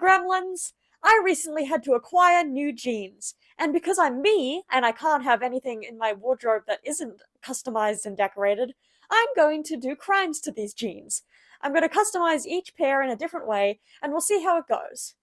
Gremlins! I recently had to acquire new jeans, and because I'm me, and I can't have anything in my wardrobe that isn't customized and decorated, I'm going to do crimes to these jeans. I'm going to customize each pair in a different way, and we'll see how it goes.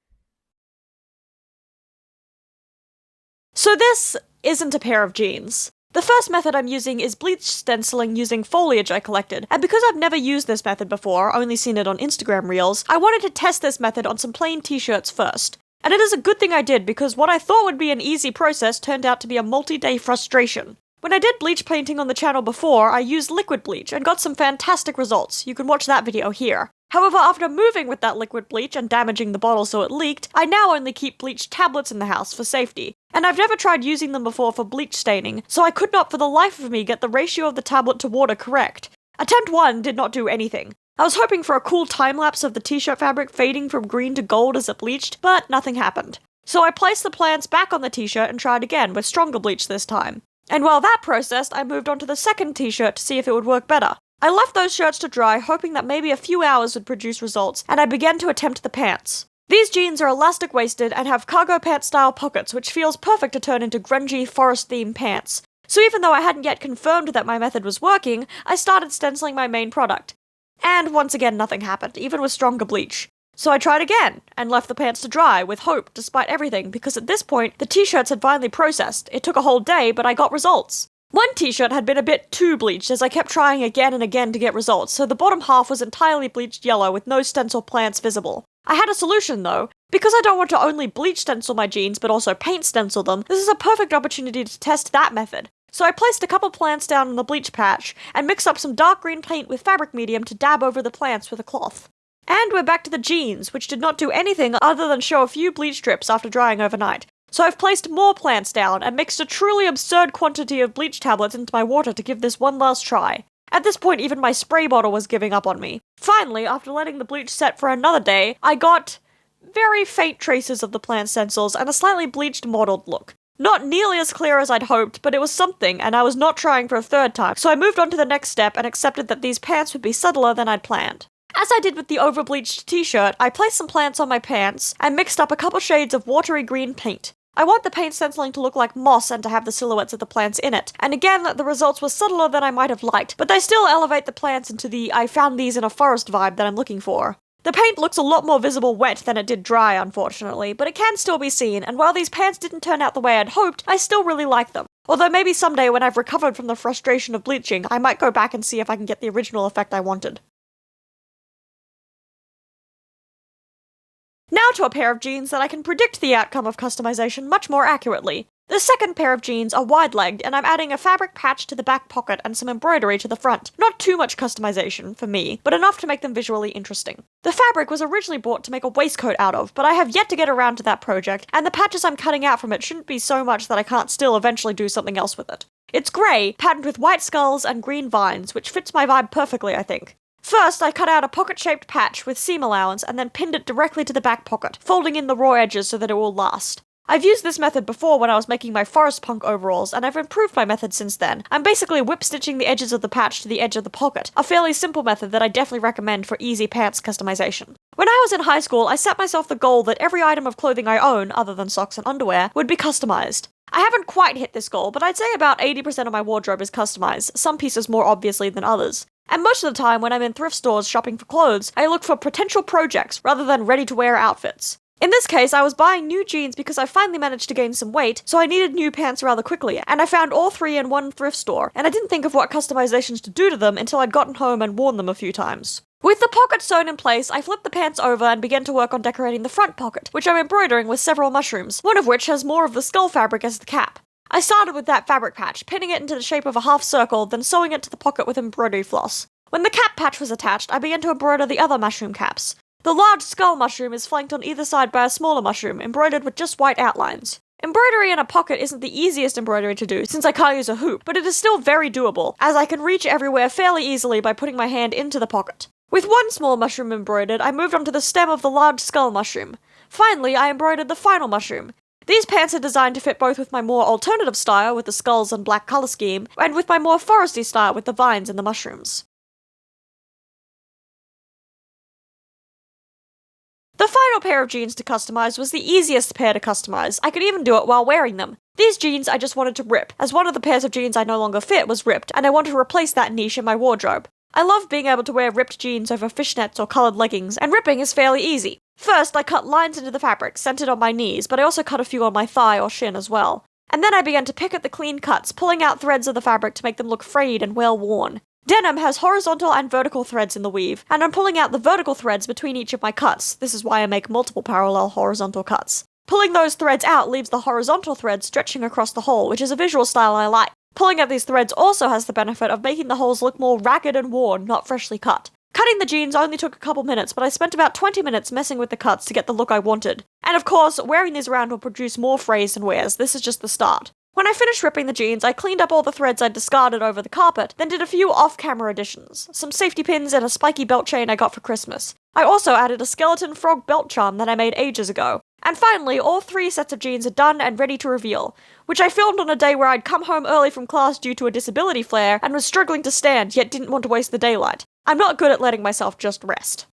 So this isn't a pair of jeans. The first method I'm using is bleach stenciling using foliage I collected, and because I've never used this method before, only seen it on Instagram Reels, I wanted to test this method on some plain t-shirts first. And it is a good thing I did, because what I thought would be an easy process turned out to be a multi-day frustration. When I did bleach painting on the channel before, I used liquid bleach and got some fantastic results. You can watch that video here. However, after moving with that liquid bleach and damaging the bottle so it leaked, I now only keep bleached tablets in the house for safety. And I've never tried using them before for bleach staining, so I could not for the life of me get the ratio of the tablet to water correct. Attempt 1 did not do anything. I was hoping for a cool time-lapse of the t-shirt fabric fading from green to gold as it bleached, but nothing happened. So I placed the plants back on the t-shirt and tried again, with stronger bleach this time. And while that processed, I moved on to the second t-shirt to see if it would work better. I left those shirts to dry, hoping that maybe a few hours would produce results, and I began to attempt the pants. These jeans are elastic-waisted and have cargo pant-style pockets, which feels perfect to turn into grungy, forest-themed pants. So even though I hadn't yet confirmed that my method was working, I started stenciling my main product. And once again nothing happened, even with stronger bleach. So I tried again, and left the pants to dry, with hope, despite everything, because at this point, the t-shirts had finally processed. It took a whole day, but I got results. One t-shirt had been a bit too bleached, as I kept trying again and again to get results, so the bottom half was entirely bleached yellow with no stencil plants visible. I had a solution though. Because I don't want to only bleach stencil my jeans, but also paint stencil them, this is a perfect opportunity to test that method. So I placed a couple plants down in the bleach patch, and mixed up some dark green paint with fabric medium to dab over the plants with a cloth. And we're back to the jeans, which did not do anything other than show a few bleach strips after drying overnight. So I've placed more plants down, and mixed a truly absurd quantity of bleach tablets into my water to give this one last try. At this point, even my spray bottle was giving up on me. Finally, after letting the bleach set for another day, I got very faint traces of the plant stencils and a slightly bleached mottled look. Not nearly as clear as I'd hoped, but it was something, and I was not trying for a third time, so I moved on to the next step and accepted that these pants would be subtler than I'd planned. As I did with the over-bleached t-shirt, I placed some plants on my pants and mixed up a couple shades of watery green paint. I want the paint stenciling to look like moss and to have the silhouettes of the plants in it, and again, the results were subtler than I might have liked, but they still elevate the plants into the I found these in a forest vibe that I'm looking for. The paint looks a lot more visible wet than it did dry, unfortunately, but it can still be seen, and while these pants didn't turn out the way I'd hoped, I still really like them. Although maybe someday when I've recovered from the frustration of bleaching, I might go back and see if I can get the original effect I wanted. Now to a pair of jeans that I can predict the outcome of customization much more accurately. The second pair of jeans are wide-legged, and I'm adding a fabric patch to the back pocket and some embroidery to the front. Not too much customization, for me, but enough to make them visually interesting. The fabric was originally bought to make a waistcoat out of, but I have yet to get around to that project, and the patches I'm cutting out from it shouldn't be so much that I can't still eventually do something else with it. It's grey, patterned with white skulls and green vines, which fits my vibe perfectly, I think. First, I cut out a pocket-shaped patch with seam allowance and then pinned it directly to the back pocket, folding in the raw edges so that it will last. I've used this method before when I was making my forest punk overalls, and I've improved my method since then. I'm basically whip-stitching the edges of the patch to the edge of the pocket, a fairly simple method that I definitely recommend for easy pants customization. When I was in high school, I set myself the goal that every item of clothing I own, other than socks and underwear, would be customized. I haven't quite hit this goal, but I'd say about 80% of my wardrobe is customized, some pieces more obviously than others. And most of the time, when I'm in thrift stores shopping for clothes, I look for potential projects rather than ready-to-wear outfits. In this case, I was buying new jeans because I finally managed to gain some weight, so I needed new pants rather quickly, and I found all three in one thrift store, and I didn't think of what customizations to do to them until I'd gotten home and worn them a few times. With the pocket sewn in place, I flipped the pants over and began to work on decorating the front pocket, which I'm embroidering with several mushrooms, one of which has more of the skull fabric as the cap. I started with that fabric patch, pinning it into the shape of a half circle, then sewing it to the pocket with embroidery floss. When the cap patch was attached, I began to embroider the other mushroom caps. The large skull mushroom is flanked on either side by a smaller mushroom, embroidered with just white outlines. Embroidery in a pocket isn't the easiest embroidery to do, since I can't use a hoop, but it is still very doable, as I can reach everywhere fairly easily by putting my hand into the pocket. With one small mushroom embroidered, I moved on to the stem of the large skull mushroom. Finally, I embroidered the final mushroom. These pants are designed to fit both with my more alternative style with the skulls and black color scheme, and with my more foresty style with the vines and the mushrooms. The final pair of jeans to customize was the easiest pair to customize. I could even do it while wearing them. These jeans I just wanted to rip, as one of the pairs of jeans I no longer fit was ripped, and I wanted to replace that niche in my wardrobe. I love being able to wear ripped jeans over fishnets or coloured leggings, and ripping is fairly easy. First, I cut lines into the fabric, centered on my knees, but I also cut a few on my thigh or shin as well. And then I began to pick at the clean cuts, pulling out threads of the fabric to make them look frayed and well worn. Denim has horizontal and vertical threads in the weave, and I'm pulling out the vertical threads between each of my cuts. This is why I make multiple parallel horizontal cuts. Pulling those threads out leaves the horizontal thread stretching across the hole, which is a visual style I like. Pulling out these threads also has the benefit of making the holes look more ragged and worn, not freshly cut. Cutting the jeans only took a couple minutes, but I spent about 20 minutes messing with the cuts to get the look I wanted. And of course, wearing these around will produce more frays and wears. This is just the start. When I finished ripping the jeans, I cleaned up all the threads I'd discarded over the carpet, then did a few off-camera additions. Some safety pins and a spiky belt chain I got for Christmas. I also added a skeleton frog belt charm that I made ages ago. And finally, all 3 sets of jeans are done and ready to reveal, which I filmed on a day where I'd come home early from class due to a disability flare and was struggling to stand, yet didn't want to waste the daylight. I'm not good at letting myself just rest.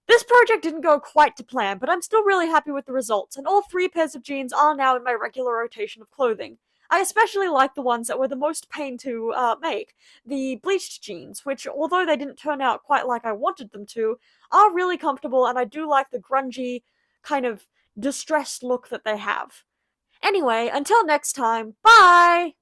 This project didn't go quite to plan, but I'm still really happy with the results, and all 3 pairs of jeans are now in my regular rotation of clothing. I especially like the ones that were the most pain to make, the bleached jeans, which, although they didn't turn out quite like I wanted them to, are really comfortable, and I do like the grungy, kind of distressed look that they have. Anyway, until next time, bye!